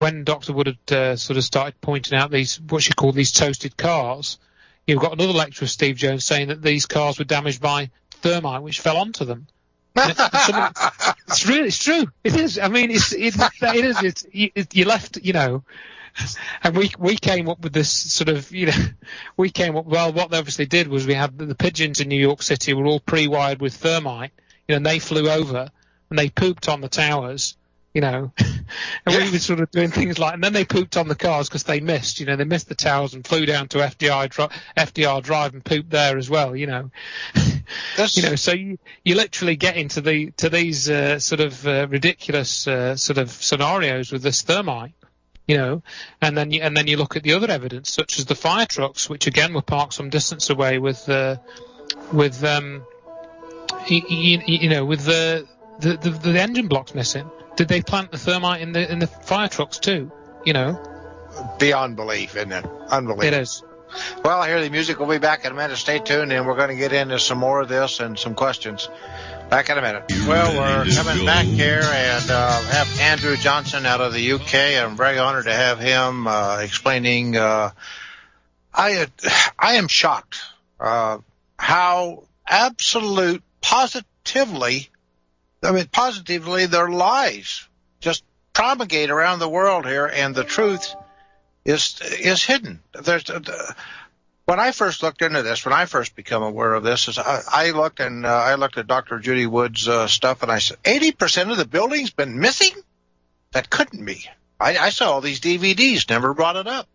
when Dr. Wood had sort of started pointing out these, what you call these toasted cars, you've got another lecturer, Steve Jones, saying that these cars were damaged by thermite, which fell onto them. It's true. It is. I mean, you're left, and we came up with this sort of, well, what they obviously did was we had the pigeons in New York City were all pre-wired with thermite, and they flew over and they pooped on the towers, and we were sort of doing things like, and then they pooped on the cars because they missed the towers and flew down to FDR Drive and pooped there as well, so you literally get into these sort of ridiculous sort of scenarios with this thermite, and then you look at the other evidence, such as the fire trucks, which again were parked some distance away with the engine blocks missing. Did they plant the thermite in the fire trucks too? Beyond belief, isn't it? Unbelievable. It is. Well, I hear the music. We'll be back in a minute. Stay tuned, and we're going to get into some more of this and some questions. Back in a minute. Well, we're coming back here and have Andrew Johnson out of the UK. I'm very honored to have him explaining. I am shocked how positively their lies just propagate around the world here, and the truth is hidden. When I first looked into this, when I first became aware of this, I looked at Dr. Judy Wood's stuff, and I said, 80% of the building's been missing? That couldn't be. I saw all these DVDs, never brought it up.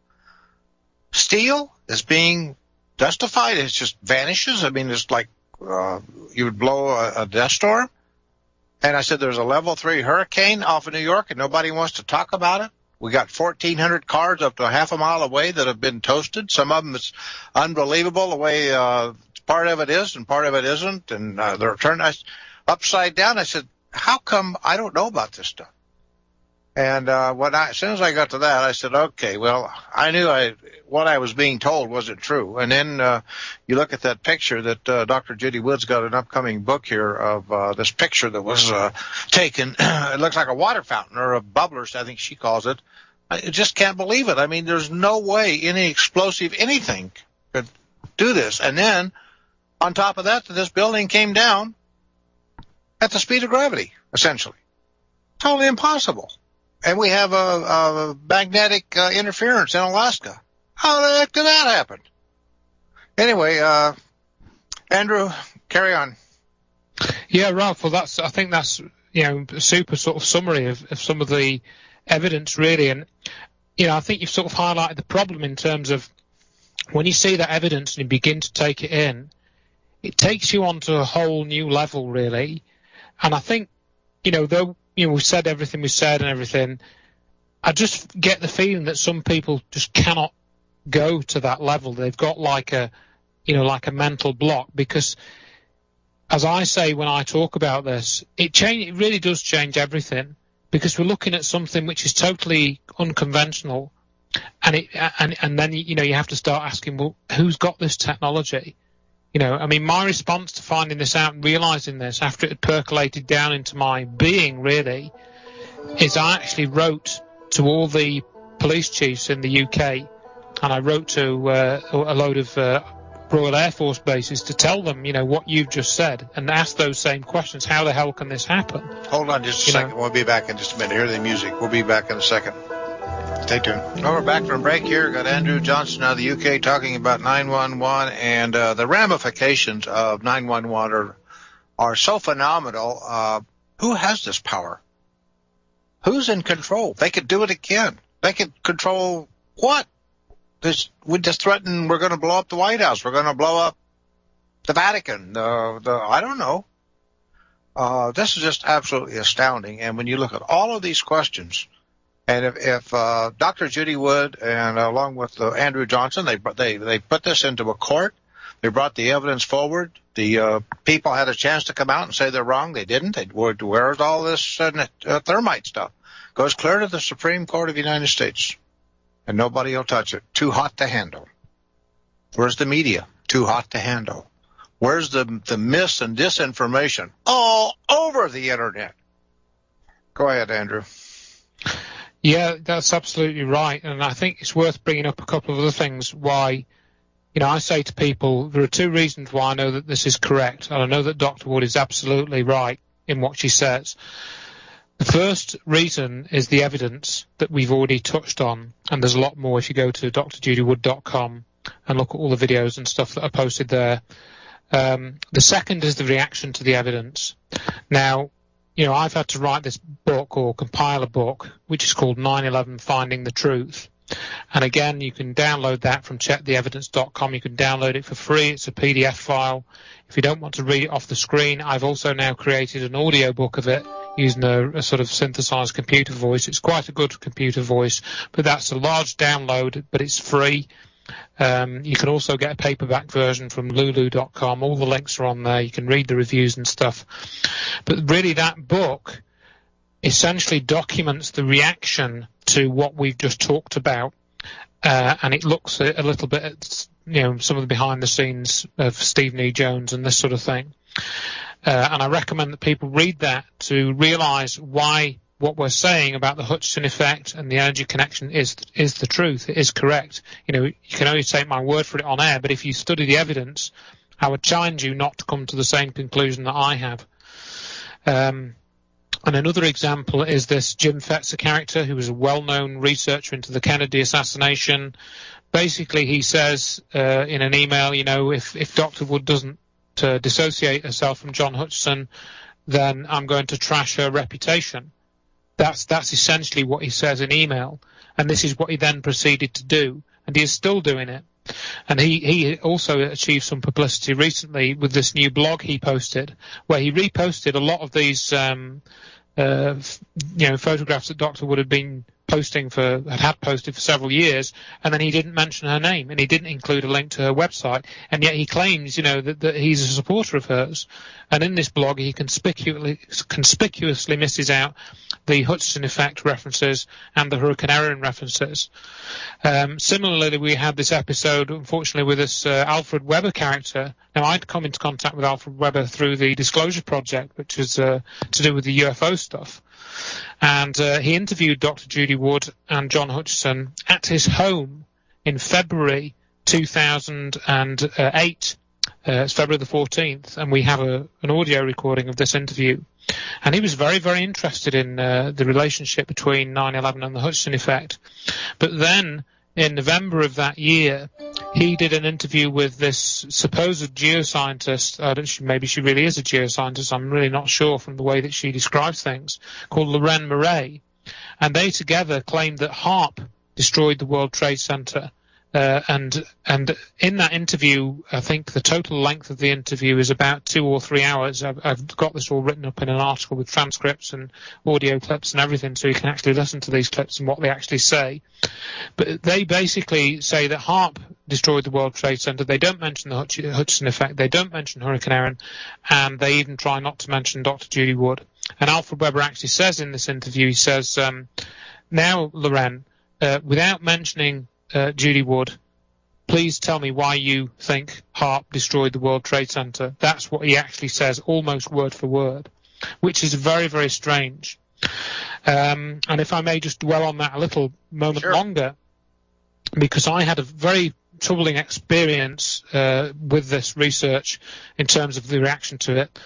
Steel is being dustified. It just vanishes. I mean, it's like you would blow a dust storm. And I said, there's a level 3 hurricane off of New York, and nobody wants to talk about it. We got 1,400 cars up to a half a mile away that have been toasted. Some of them it's unbelievable the way part of it is and part of it isn't, and they're turned upside down. I said, how come I don't know about this stuff? And as soon as I got to that, I said, okay, well, I knew what I was being told wasn't true. And then you look at that picture that Dr. Judy Wood's got an upcoming book here of this picture that was taken. It looks like a water fountain or a bubbler, I think she calls it. I just can't believe it. I mean, there's no way any explosive anything could do this. And then on top of that, this building came down at the speed of gravity, essentially. Totally impossible. And we have a magnetic interference in Alaska. How the heck did that happen? Anyway, Andrew, carry on. Yeah, Ralph. Well, I think that's a super sort of summary of some of the evidence, really. And I think you've sort of highlighted the problem in terms of when you see that evidence and you begin to take it in, it takes you onto a whole new level, really. And I think, though we've said everything we said and everything, I just get the feeling that some people just cannot go to that level. They've got like a mental block, because as I say when I talk about this, it really does change everything, because we're looking at something which is totally unconventional, and then you have to start asking, well, who's got this technology? I mean, my response to finding this out and realizing this after it had percolated down into my being, really, is I actually wrote to all the police chiefs in the UK, and I wrote to a load of Royal Air Force bases to tell them, what you've just said, and ask those same questions. How the hell can this happen? Hold on just a second. We'll be back in just a minute. Hear the music. We'll be back in a second. Stay tuned. Well, we're back from break here. Got Andrew Johnson out of the UK talking about 911, and the ramifications of 911 are so phenomenal. Who has this power? Who's in control? They could do it again. They could control what? We just threaten we're going to blow up the White House. We're going to blow up the Vatican. I don't know. This is just absolutely astounding. And when you look at all of these questions, and if Dr. Judy Wood and along with Andrew Johnson, they put this into a court, they brought the evidence forward. The people had a chance to come out and say they're wrong. They didn't. Where's all this thermite stuff? Goes clear to the Supreme Court of the United States, and nobody will touch it. Too hot to handle. Where's the media? Too hot to handle. Where's the mis and disinformation? All over the Internet. Go ahead, Andrew. Yeah, that's absolutely right. And I think it's worth bringing up a couple of other things why, I say to people, there are two reasons why I know that this is correct. And I know that Dr. Wood is absolutely right in what she says. The first reason is the evidence that we've already touched on. And there's a lot more if you go to drjudywood.com and look at all the videos and stuff that are posted there. The second is the reaction to the evidence. Now, I've had to write this book or compile a book, which is called 9/11 Finding the Truth. And again, you can download that from checktheevidence.com. You can download it for free. It's a PDF file. If you don't want to read it off the screen, I've also now created an audio book of it using a sort of synthesized computer voice. It's quite a good computer voice, but that's a large download, but it's free. You can also get a paperback version from lulu.com. All the links are on there. You can read the reviews and stuff. But really that book essentially documents the reaction to what we've just talked about. And it looks a little bit at, some of the behind the scenes of Stephen E. Jones and this sort of thing. And I recommend that people read that to realize why what we're saying about the Hutchison effect and the energy connection is the truth. It is correct. You can only take my word for it on air, but if you study the evidence, I would challenge you not to come to the same conclusion that I have. And another example is this Jim Fetzer character, who was a well-known researcher into the Kennedy assassination. Basically, he says in an email, if Dr. Wood doesn't dissociate herself from John Hutchison, then I'm going to trash her reputation. That's essentially what he says in email, and this is what he then proceeded to do, and he is still doing it. And he also achieved some publicity recently with this new blog he posted, where he reposted a lot of these photographs that Dr. Wood had been had posted for several years, and then he didn't mention her name, and he didn't include a link to her website, and yet he claims, that he's a supporter of hers. And in this blog, he conspicuously misses out the Hutchison effect references and the Hurricane Erin references. Similarly, we had this episode, unfortunately, with this Alfred Weber character. Now, I'd come into contact with Alfred Weber through the Disclosure Project, which is to do with the UFO stuff. And he interviewed Dr. Judy Wood and John Hutchison at his home in February 2008. It's February the 14th, and we have an audio recording of this interview. And he was very, very interested in the relationship between 9/11 and the Hutchison effect. But then, in November of that year, he did an interview with this supposed geoscientist. Maybe she really is a geoscientist. I'm really not sure from the way that she describes things, called Lorraine Murray. And they together claimed that HAARP destroyed the World Trade Center. And in that interview, I think the total length of the interview is about 2 or 3 hours. I've got this all written up in an article with transcripts and audio clips and everything, so you can actually listen to these clips and what they actually say. But they basically say that HAARP destroyed the World Trade Center. They don't mention the Hutchison effect. They don't mention Hurricane Erin, and they even try not to mention Dr. Judy Wood. And Alfred Weber actually says in this interview, he says, now, Lorraine, without mentioning Judy Wood, please tell me why you think HAARP destroyed the World Trade Center. That's what he actually says, almost word for word, which is very, very strange. And if I may just dwell on that a little moment longer, because I had a very troubling experience with this research in terms of the reaction to it.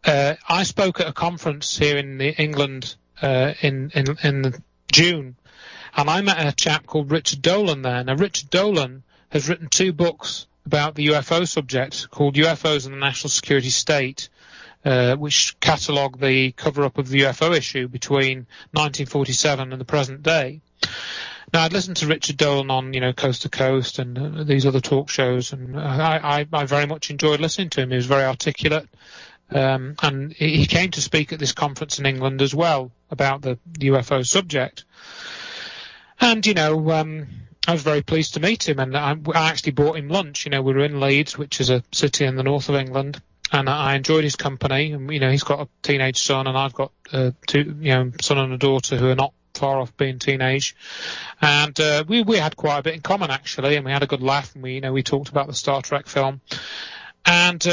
I spoke at a conference here in England in June, and I met a chap called Richard Dolan there. Now, Richard Dolan has written 2 books about the UFO subject called UFOs and the National Security State, which catalogue the cover-up of the UFO issue between 1947 and the present day. Now, I'd listened to Richard Dolan on, Coast to Coast and these other talk shows, and I very much enjoyed listening to him. He was very articulate, and he came to speak at this conference in England as well about the UFO subject. And, I was very pleased to meet him, and I actually bought him lunch. We were in Leeds, which is a city in the north of England, and I enjoyed his company. And, he's got a teenage son, and I've got 2, son and a daughter who are not far off being teenage. And we had quite a bit in common, actually, and we had a good laugh, and we talked about the Star Trek film. And,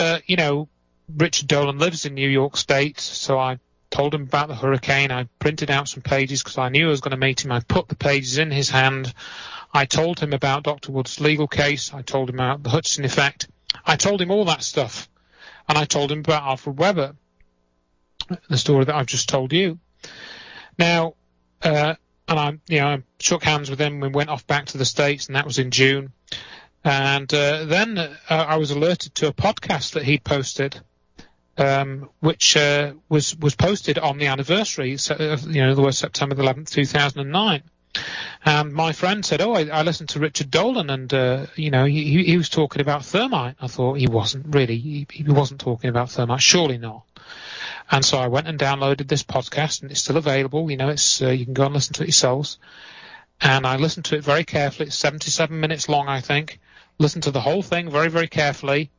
Richard Dolan lives in New York State, so I told him about the hurricane. I printed out some pages because I knew I was going to meet him. I put the pages in his hand. I told him about Dr. Wood's legal case. I told him about the Hutchinson effect. I told him all that stuff. And I told him about Alfred Weber, the story that I've just told you. Now, and I shook hands with him and went off back to the States, and that was in June. And then I was alerted to a podcast that he'd posted, which was posted on the anniversary, in other words, September the 11th, 2009. And my friend said, I listened to Richard Dolan, and he was talking about thermite. I thought he wasn't really. He wasn't talking about thermite, surely not. And so I went and downloaded this podcast, and it's still available. It's you can go and listen to it yourselves. And I listened to it very carefully. It's 77 minutes long, I think. Listened to the whole thing very, very carefully.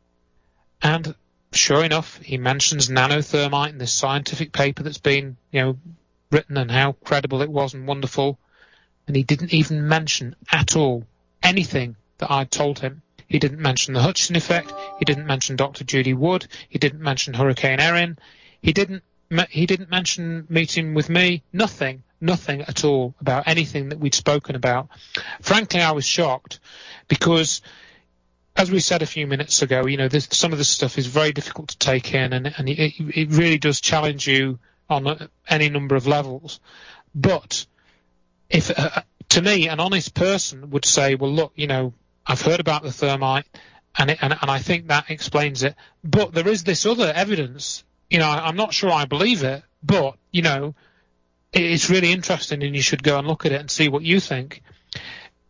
And sure enough, he mentions nanothermite in this scientific paper that's been, written, and how credible it was and wonderful. And he didn't even mention at all anything that I'd told him. He didn't mention the Hutchinson effect. He didn't mention Dr. Judy Wood. He didn't mention Hurricane Erin. He didn't mention meeting with me. Nothing at all about anything that we'd spoken about. Frankly, I was shocked because, as we said a few minutes ago, some of this stuff is very difficult to take in, and it really does challenge you on any number of levels. But if to me, an honest person would say, well, look, I've heard about the thermite, and I think that explains it. But there is this other evidence. I'm not sure I believe it, but it's really interesting, and you should go and look at it and see what you think.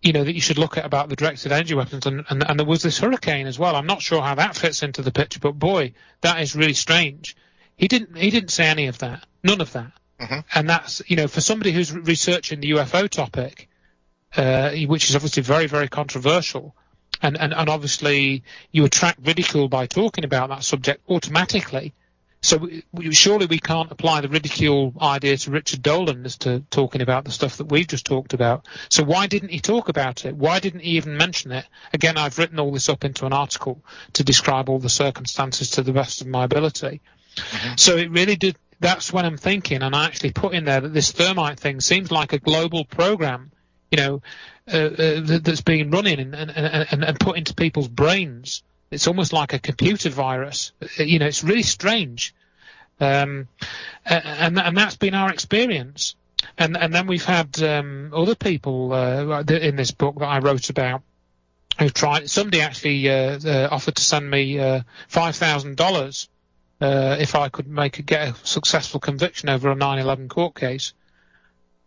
That you should look at about the directed energy weapons, and there was this hurricane as well. I'm not sure how that fits into the picture, but boy, that is really strange. He didn't say any of that, none of that. Mm-hmm. And that's, for somebody who's researching the UFO topic, which is obviously very, very controversial, and obviously you attract ridicule by talking about that subject automatically. So surely we can't apply the ridicule idea to Richard Dolan as to talking about the stuff that we've just talked about. So why didn't he talk about it? Why didn't he even mention it? Again, I've written all this up into an article to describe all the circumstances to the best of my ability. Mm-hmm. So it really did. That's when I'm thinking, and I actually put in there that this thermite thing seems like a global program, that's being running and put into people's brains. It's almost like a computer virus. It's really strange. And that's been our experience. And then we've had other people in this book that I wrote about who've tried. Somebody actually offered to send me $5,000 if I could get a successful conviction over a 9/11 court case.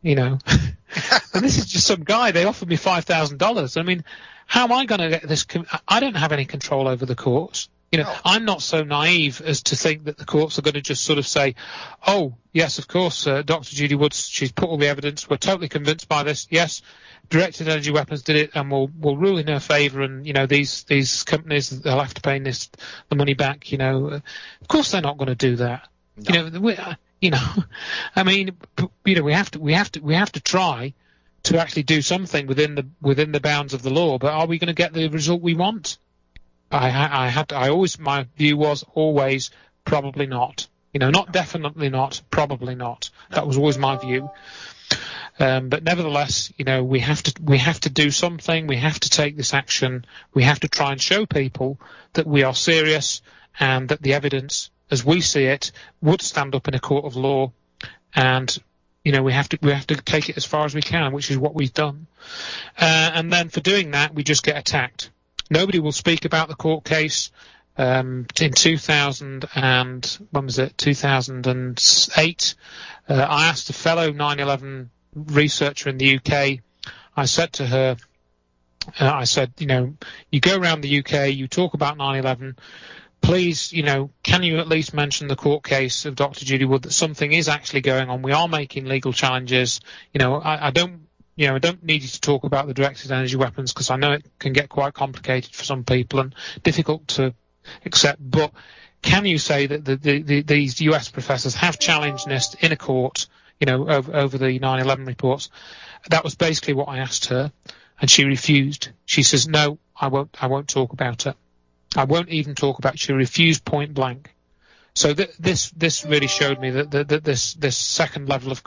And this is just some guy. They offered me $5,000. I mean, how am I going to get this? I don't have any control over the courts. No. I'm not so naive as to think that the courts are going to just sort of say, oh, yes, of course, Dr. Judy Woods, she's put all the evidence. We're totally convinced by this. Yes, directed energy weapons did it, and we'll rule in her favour. And, these companies, they'll have to pay the money back. Of course they're not going to do that. No. I mean, we have to try to actually do something within the bounds of the law. But are we going to get the result we want? My view was always probably not. Not definitely not, probably not. That was always my view. But nevertheless, we have to do something. We have to take this action. We have to try and show people that we are serious and that the evidence, as we see it, would stand up in a court of law. And we have to take it as far as we can, which is what we've done. And then for doing that, we just get attacked. Nobody will speak about the court case. In 2000 and when was it? 2008. I asked a fellow 9/11 researcher in the UK. I said to her, you go around the UK, you talk about 9/11. Please, can you at least mention the court case of Dr. Judy Wood, that something is actually going on? We are making legal challenges. I don't need you to talk about the directed energy weapons because I know it can get quite complicated for some people and difficult to accept. But can you say that these US professors have challenged this in a court, over the 9/11 reports? That was basically what I asked her, and she refused. She says, no, I won't talk about it. I won't even talk about it. She refused point blank. So this really showed me that this second level of